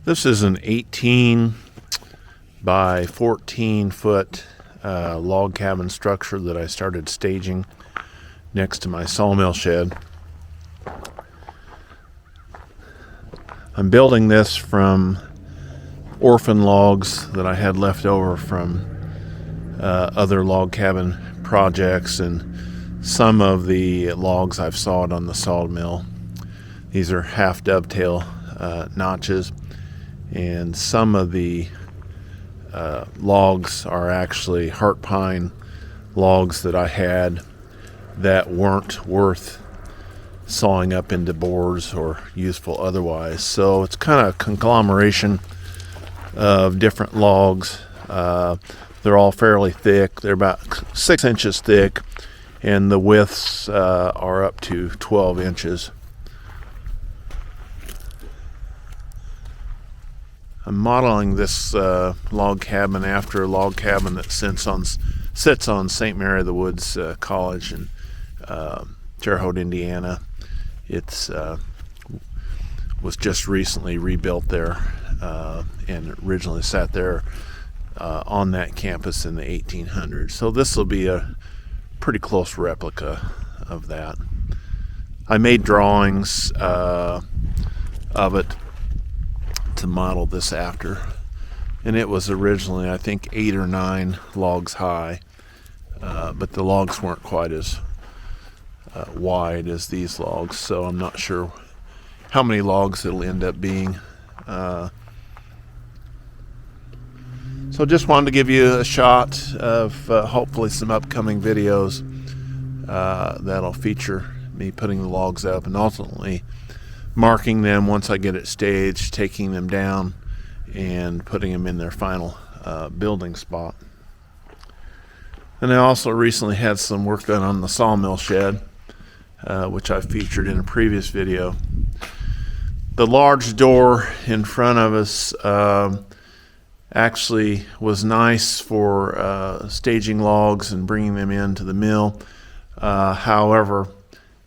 This is an 18 by 14 foot log cabin structure that I started staging next to my sawmill shed. I'm building this from orphan logs that I had left over from other log cabin projects, and some of the logs I've sawed on the sawmill. These are half dovetail notches, and some of the logs are actually heart pine logs that I had that weren't worth sawing up into boards or useful otherwise. So it's kind of a conglomeration of different logs. They're all fairly thick. They're about 6 inches thick, and the widths are up to 12 inches. I'm modeling this log cabin after a log cabin that sits on St. Mary of the Woods College in Terre Haute, Indiana. It's was just recently rebuilt there, and originally sat there on that campus in the 1800s. So this will be a pretty close replica of that. I made drawings of it to model this after, and it was originally, I think, 8 or 9 logs high, but the logs weren't quite as wide as these logs, so I'm not sure how many logs it'll end up being. So just wanted to give you a shot of hopefully some upcoming videos that'll feature me putting the logs up and ultimately marking them once I get it staged, taking them down and putting them in their final building spot. And I also recently had some work done on the sawmill shed, which I featured in a previous video. The large door in front of us actually was nice for staging logs and bringing them into the mill. However,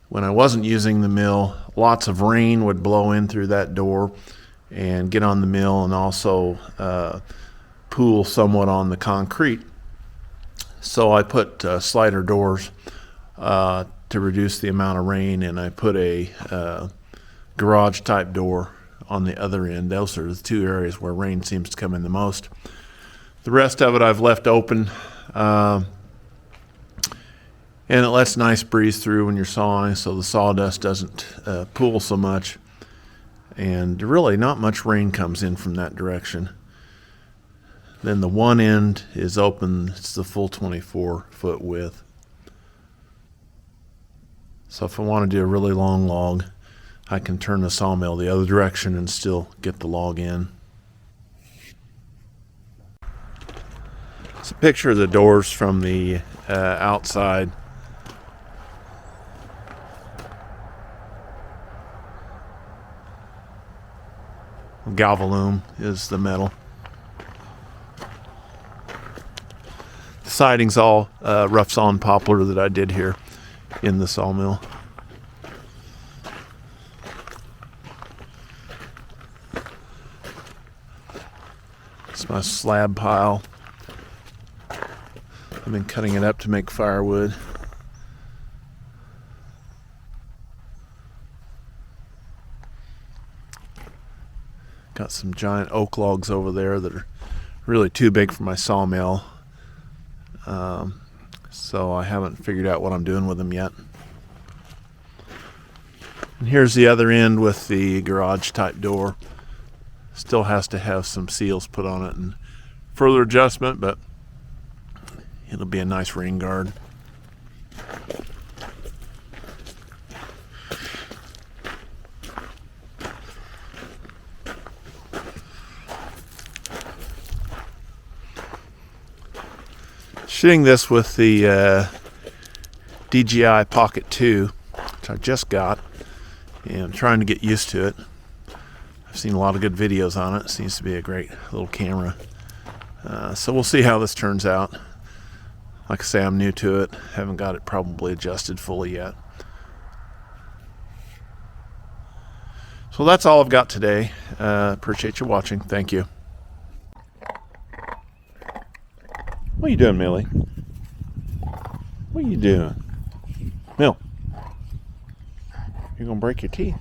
when I wasn't using the mill, lots of rain would blow in through that door and get on the mill, and also pool somewhat on the concrete. So I put slider doors to reduce the amount of rain, and I put a garage type door on the other end. Those are the two areas where rain seems to come in the most. The rest of it I've left open, and it lets nice breeze through when you're sawing, so the sawdust doesn't pool so much, and really not much rain comes in from that direction. Then the one end is open. It's the full 24-foot width. So if I want to do a really long log, I can turn the sawmill the other direction and still get the log in. It's a picture of the doors from the outside. Galvalume is the metal. The siding's all rough sawn poplar that I did here in the sawmill. It's my slab pile. I've been cutting it up to make firewood. Got some giant oak logs over there that are really too big for my sawmill, so I haven't figured out what I'm doing with them yet. And here's the other end with the garage type door. Still has to have some seals put on it and further adjustment, but it'll be a nice rain guard. Shooting this with the DJI Pocket 2, which I just got, and I'm trying to get used to it. I've seen a lot of good videos on it. It seems to be a great little camera. So we'll see how this turns out. Like I say, I'm new to it. Haven't got it probably adjusted fully yet. So that's all I've got today. Appreciate you watching. Thank you. What are you doing, Millie? What are you doing? Mill, you're going to break your teeth.